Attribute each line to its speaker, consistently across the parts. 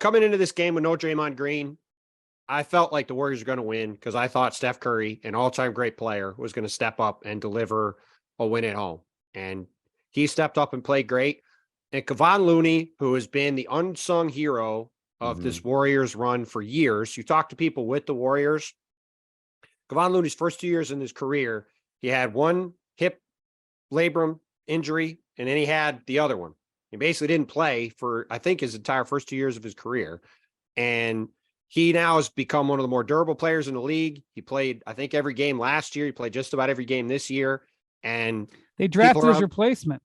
Speaker 1: coming into this game with no Draymond Green, I felt like the Warriors were going to win because I thought Steph Curry, an all-time great player, was going to step up and deliver a win at home. And he stepped up and played great. And Kevon Looney, who has been the unsung hero of this Warriors run for years, you talk to people with the Warriors, Kevon Looney's first 2 years in his career, he had one hip labrum injury, and then he had the other one. He basically didn't play for, I think, his entire first 2 years of his career. And he now has become one of the more durable players in the league. He played, I think, every game last year. He played just about every game this year. And
Speaker 2: they drafted his replacement.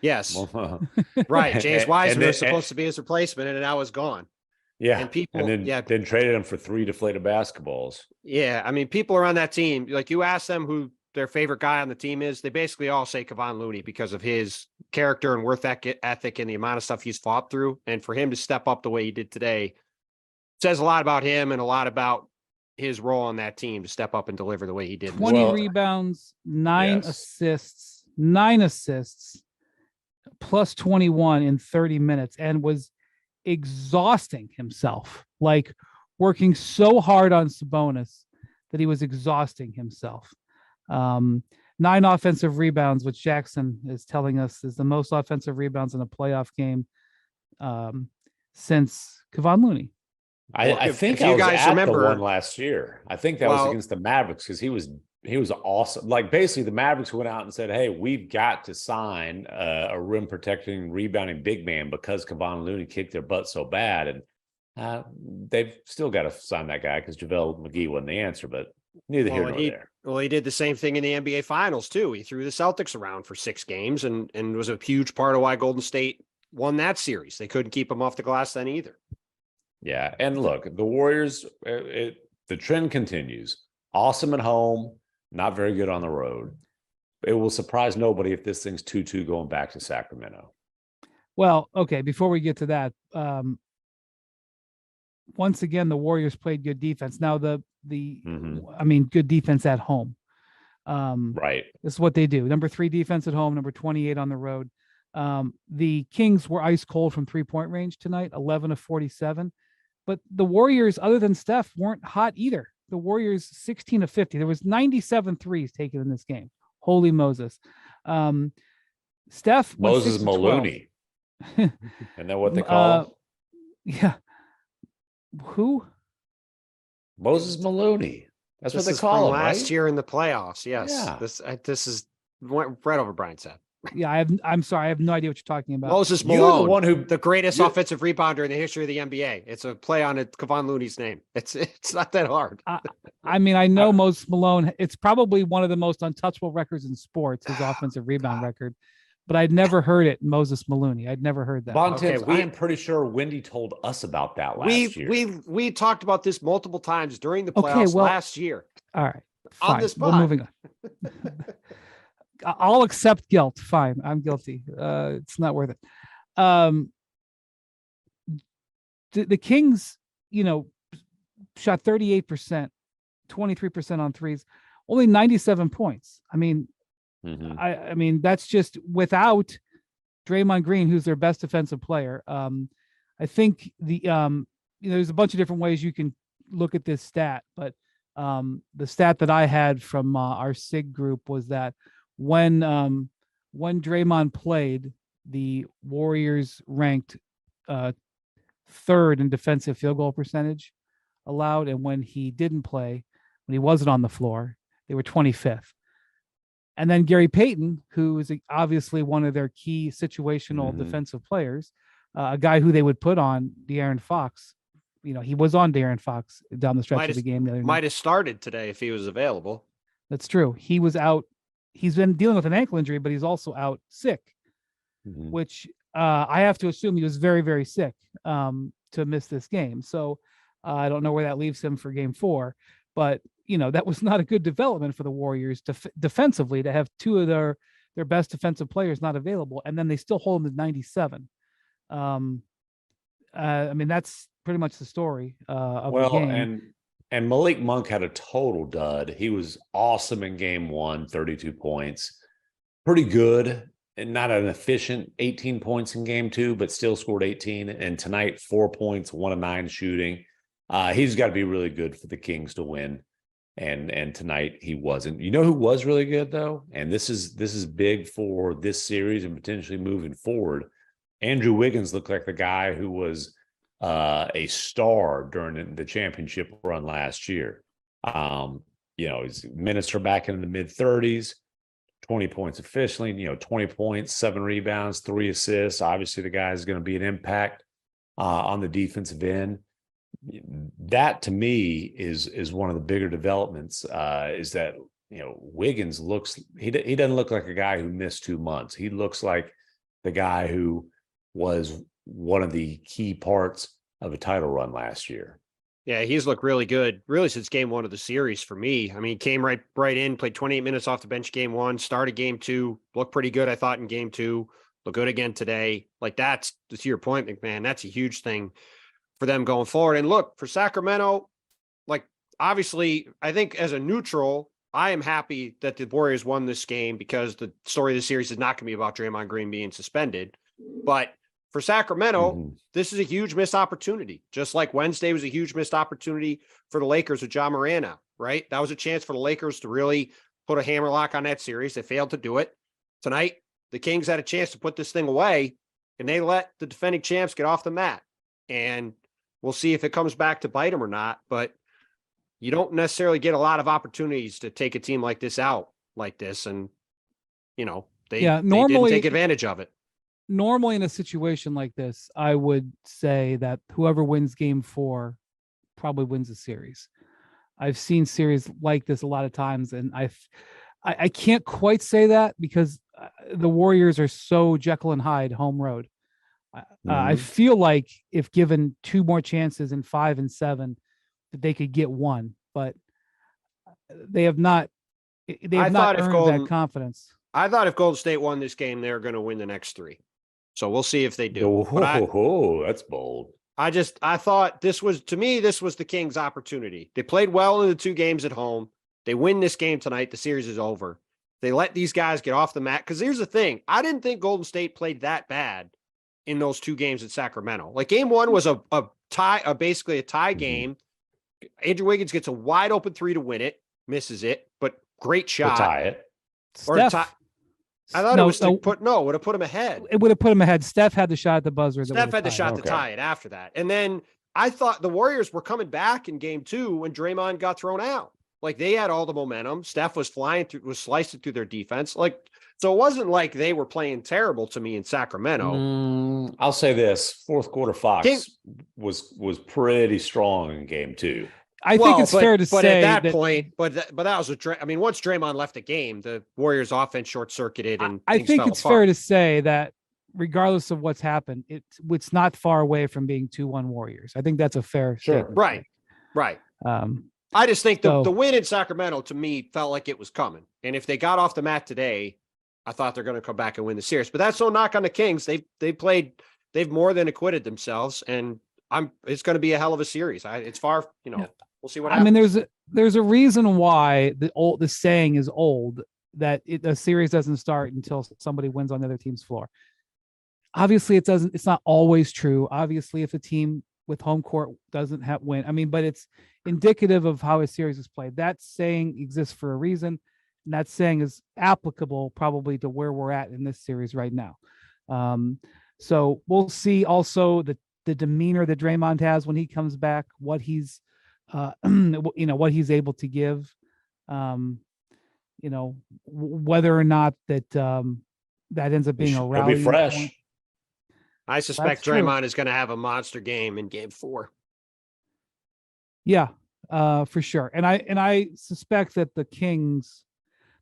Speaker 1: Yes. Right. James Wiseman was supposed to be his replacement, and now is gone.
Speaker 3: Yeah.
Speaker 1: And people
Speaker 3: then traded him for 3 deflated basketballs.
Speaker 1: Yeah. I mean, people around that team, like you ask them who their favorite guy on the team is, they basically all say Kevon Looney because of his character and work ethic and the amount of stuff he's fought through. And for him to step up the way he did today says a lot about him and a lot about his role on that team to step up and deliver the way he did.
Speaker 2: 20 rebounds, 9 assists, plus 21 in 30 minutes, and was exhausting himself, like working so hard on Sabonis that he was exhausting himself. 9 offensive rebounds, which Jackson is telling us is the most offensive rebounds in a playoff game since Kevon Looney.
Speaker 3: I think you guys remember the one last year. I think that was against the Mavericks because he was awesome. Like basically the Mavericks went out and said, hey, we've got to sign a rim protecting, rebounding big man because Kevon Looney kicked their butt so bad. And they've still got to sign that guy because JaVale McGee wasn't the answer, but neither here nor there.
Speaker 1: Well, he did the same thing in the NBA Finals too. He threw the Celtics around for 6 games and was a huge part of why Golden State won that series. They couldn't keep him off the glass then either.
Speaker 3: Yeah, and look, the Warriors, the trend continues. Awesome at home, not very good on the road. It will surprise nobody if this thing's 2-2 going back to Sacramento.
Speaker 2: Well, okay, before we get to that, once again, the Warriors played good defense. Now, I mean, good defense at home.
Speaker 3: Right.
Speaker 2: This is what they do. Number 3 defense at home, number 28 on the road. The Kings were ice cold from 3-point range tonight, 11 of 47. But the Warriors, other than Steph, weren't hot either. The Warriors, 16 of 50. There was 97 threes taken in this game. Holy Moses. Steph.
Speaker 3: Moses Maloney. Isn't that what they call him?
Speaker 2: Yeah. Who?
Speaker 3: Moses Maloney. That's what they call him.
Speaker 1: Last year in the playoffs. Yes. Yeah. This is right over Brian's head.
Speaker 2: Yeah, I'm sorry. I have no idea what you're talking about.
Speaker 1: Moses Malone, the greatest offensive rebounder in the history of the NBA. It's a play on Kevon Looney's name. It's not that hard.
Speaker 2: I mean, I know Moses Malone. It's probably one of the most untouchable records in sports, his offensive rebound record. But I'd never heard it, Moses Maloney. I'd never heard that.
Speaker 3: Bontemps, I am pretty sure Wendy told us about that last year.
Speaker 1: We talked about this multiple times during the playoffs last year.
Speaker 2: All right.
Speaker 1: Fine. On this pod.
Speaker 2: We're moving on. I'll accept guilt. Fine. I'm guilty. It's not worth it. The Kings, shot 38%, 23% on threes, only 97 points. I mean, I mean, that's just without Draymond Green, who's their best defensive player. I think there's a bunch of different ways you can look at this stat, but the stat that I had from our SIG group was that when Draymond played, the Warriors ranked 3rd in defensive field goal percentage allowed, and when he didn't play, when he wasn't on the floor, they were 25th. And then Gary Payton, who is obviously one of their key situational defensive players, a guy who they would put on De'Aaron Fox. He was on De'Aaron Fox down the stretch of the game.
Speaker 1: Might have started today if he was available.
Speaker 2: That's true. He was out. He's been dealing with an ankle injury, but he's also out sick, which I have to assume he was very, very sick to miss this game. So I don't know where that leaves him for game 4, but that was not a good development for the Warriors defensively to have 2 of their best defensive players not available, and then they still hold them to 97. I mean, that's pretty much the story of the game.
Speaker 3: And Malik Monk had a total dud. He was awesome in game 1, 32 points. Pretty good not an efficient 18 points in game 2, but still scored 18. And tonight, 4 points, 1 of 9 shooting. He's got to be really good for the Kings to win. And tonight he wasn't. You know who was really good though? And this is big for this series and potentially moving forward. Andrew Wiggins looked like the guy who was a star during the championship run last year. His minutes are back in the mid-30s, 20 points efficiently, 20 points, 7 rebounds, 3 assists. Obviously, the guy is going to be an impact on the defensive end. That to me is one of the bigger developments. Is that Wiggins he doesn't look like a guy who missed 2 months. He looks like the guy who was one of the key parts of a title run last year.
Speaker 1: Yeah, he's looked really good, really since game 1 of the series for me. I mean, came right in, played 28 minutes off the bench game 1, started game 2, looked pretty good, I thought, in game 2, looked good again today. Like, that's, to your point, MacMahon, that's a huge thing for them going forward. And look, for Sacramento, like, obviously, I think as a neutral, I am happy that the Warriors won this game because the story of the series is not going to be about Draymond Green being suspended. But for Sacramento, this is a huge missed opportunity. Just like Wednesday was a huge missed opportunity for the Lakers with Ja Morant out, right? That was a chance for the Lakers to really put a hammerlock on that series. They failed to do it. Tonight, the Kings had a chance to put this thing away, and they let the defending champs get off the mat. And we'll see if it comes back to bite them or not. But you don't necessarily get a lot of opportunities to take a team like this out like this. And, they didn't take advantage of it.
Speaker 2: Normally in a situation like this, I would say that whoever wins game 4 probably wins the series. I've seen series like this a lot of times, and I can't quite say that because the Warriors are so Jekyll and Hyde home road. I feel like if given 2 more chances in 5 and 7, that they could get 1, but they have not. They have not earned that confidence.
Speaker 1: I thought if Golden State won this game, they're going to win the next 3. So we'll see if they do.
Speaker 3: That's bold.
Speaker 1: I thought this was the Kings' opportunity. They played well in the 2 games at home. They win this game tonight. The series is over. They let these guys get off the mat. Because here's the thing. I didn't think Golden State played that bad in those 2 games at Sacramento. Like, game 1 was a tie, basically a tie game. Andrew Wiggins gets a wide open 3 to win it, misses it, but great shot.
Speaker 3: To tie it.
Speaker 1: I thought it was to would have put him ahead.
Speaker 2: It would have put him ahead. Steph had the shot at the buzzer.
Speaker 1: Steph had the shot to tie it after that. And then I thought the Warriors were coming back in game 2 when Draymond got thrown out. Like, they had all the momentum. Steph was slicing through their defense. Like, so it wasn't like they were playing terrible to me in Sacramento.
Speaker 3: I'll say this: fourth quarter Fox was pretty strong in game 2.
Speaker 2: I think it's fair to say,
Speaker 1: but at that point, that was once Draymond left the game, the Warriors' offense short circuited, and
Speaker 2: I think it's fair to say that regardless of what's happened, it's not far away from being 2-1 Warriors. I think that's a fair statement.
Speaker 1: Right. I just think the win in Sacramento to me felt like it was coming, and if they got off the mat today, I thought they're going to come back and win the series. But that's no knock on the Kings. They've more than acquitted themselves, and it's going to be a hell of a series. It's far, We'll see what happens.
Speaker 2: I mean, there's a reason why the saying is old that a series doesn't start until somebody wins on the other team's floor. Obviously, it's not always true. Obviously, if a team with home court doesn't win, but it's indicative of how a series is played. That saying exists for a reason, and that saying is applicable probably to where we're at in this series right now. So we'll see also the demeanor that Draymond has when he comes back, what he's what he's able to give, whether or not that ends up being a rally.
Speaker 3: He'll be fresh.
Speaker 2: Point.
Speaker 1: I suspect Draymond is going to have a monster game in game 4.
Speaker 2: Yeah, for sure. And I suspect that the Kings,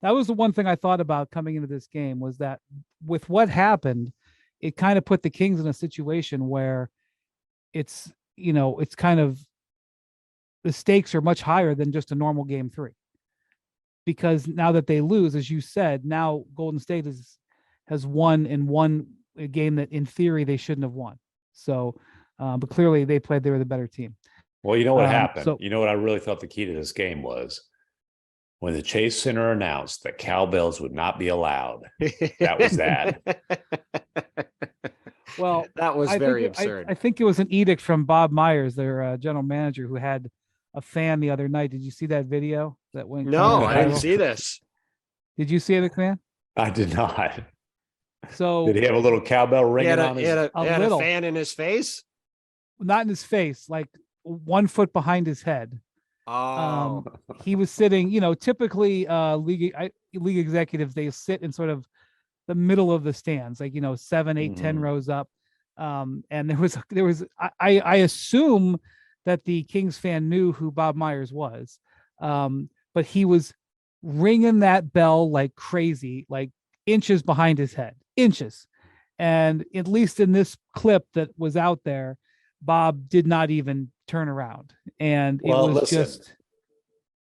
Speaker 2: that was the one thing I thought about coming into this game, was that with what happened, it kind of put the Kings in a situation where it's kind of, the stakes are much higher than just a normal game 3, because now that they lose, as you said, now Golden State has won a game that in theory they shouldn't have won. So, but clearly they were the better team.
Speaker 3: Well, you know what happened? You know what I really thought the key to this game was? when the Chase Center announced that cowbells would not be allowed. That was that.
Speaker 2: Well,
Speaker 1: that was very absurd.
Speaker 2: I think it was an edict from Bob Myers, their general manager, who had a fan the other night. Did you see that video that went?
Speaker 1: No, I didn't see this.
Speaker 2: Did you see it, MacMahon?
Speaker 3: I did not.
Speaker 2: So
Speaker 3: did he have a little cowbell ringing on his?
Speaker 1: He had a fan in his face.
Speaker 2: Not in his face, like 1 foot behind his head.
Speaker 1: Oh,
Speaker 2: he was sitting. Typically, league executives, they sit in sort of the middle of the stands, like 7, 8, 10 rows up. And there was I assume that the Kings fan knew who Bob Myers was, but he was ringing that bell like crazy, like inches behind his head, inches. And at least in this clip that was out there, Bob did not even turn around, and it was just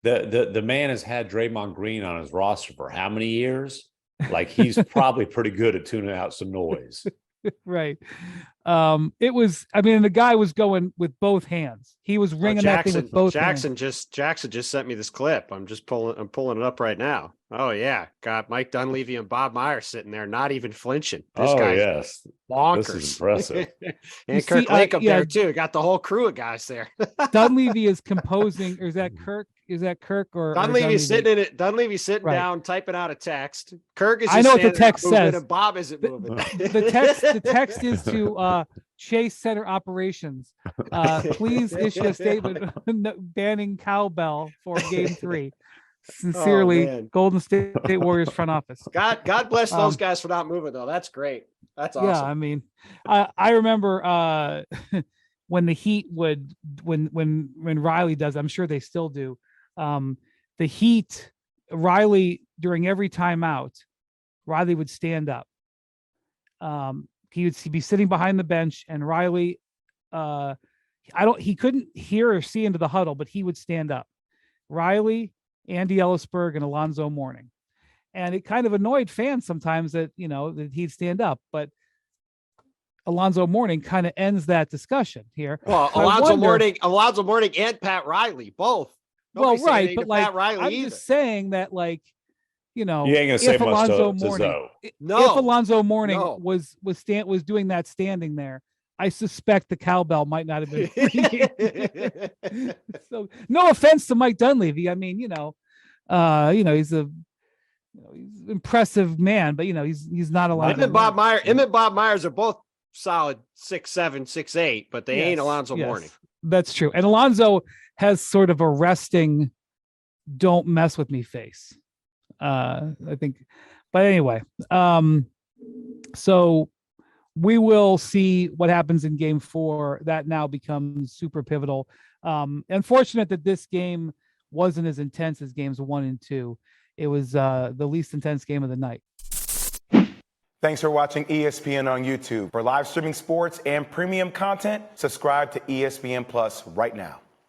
Speaker 3: the man has had Draymond Green on his roster for how many years? Like, he's probably pretty good at tuning out some noise.
Speaker 2: Right. It was, the guy was going with both hands. He was ringing that thing with both hands.
Speaker 1: Jackson just sent me this clip. I'm pulling it up right now. Oh yeah. Got Mike Dunleavy and Bob Myers sitting there, not even flinching. This guy's bonkers.
Speaker 3: This is impressive.
Speaker 1: And Kirk Lake up there too. Got the whole crew of guys there.
Speaker 2: Dunleavy is composing, or is that Kirk? Is that Kirk or
Speaker 1: Dunleavy's sitting in it? Dunleavy's sitting down, typing out a text. Kirk is.
Speaker 2: I know what the text says.
Speaker 1: And Bob isn't moving.
Speaker 2: The text is to Chase Center operations. Please issue a statement banning cowbell for Game 3. Sincerely, Golden State Warriors front office.
Speaker 1: God bless those guys for not moving though. That's great. That's awesome.
Speaker 2: Yeah, I remember when the Heat would when Riley does. I'm sure they still do. The Heat, Riley, during every timeout, Riley would stand up. He'd be sitting behind the bench, and Riley, he couldn't hear or see into the huddle, but he would stand up. Riley, Andy Ellisberg, and Alonzo Mourning. And it kind of annoyed fans sometimes that he'd stand up, but Alonzo Mourning kind of ends that discussion here.
Speaker 1: Well, Alonzo Mourning and Pat Riley, both.
Speaker 2: Nobody's right, but
Speaker 1: Pat Riley
Speaker 2: I'm
Speaker 1: either.
Speaker 2: just saying that, you ain't
Speaker 3: gonna say much to Zoe.
Speaker 2: If Alonzo Mourning was doing that standing there, I suspect the cowbell might not have been. So, no offense to Mike Dunleavy. He's he's an impressive man, but he's not allowed.
Speaker 1: Him and Bob Myers are both solid 6'7", 6'8", but they ain't Alonzo Mourning.
Speaker 2: That's true. And Alonzo has sort of a resting, don't mess with me face. I think, but anyway, so we will see what happens in Game 4. That now becomes super pivotal. Unfortunate that this game wasn't as intense as games 1 and 2. It was the least intense game of the night.
Speaker 4: Thanks for watching ESPN on YouTube. For live streaming sports and premium content, subscribe to ESPN Plus right now.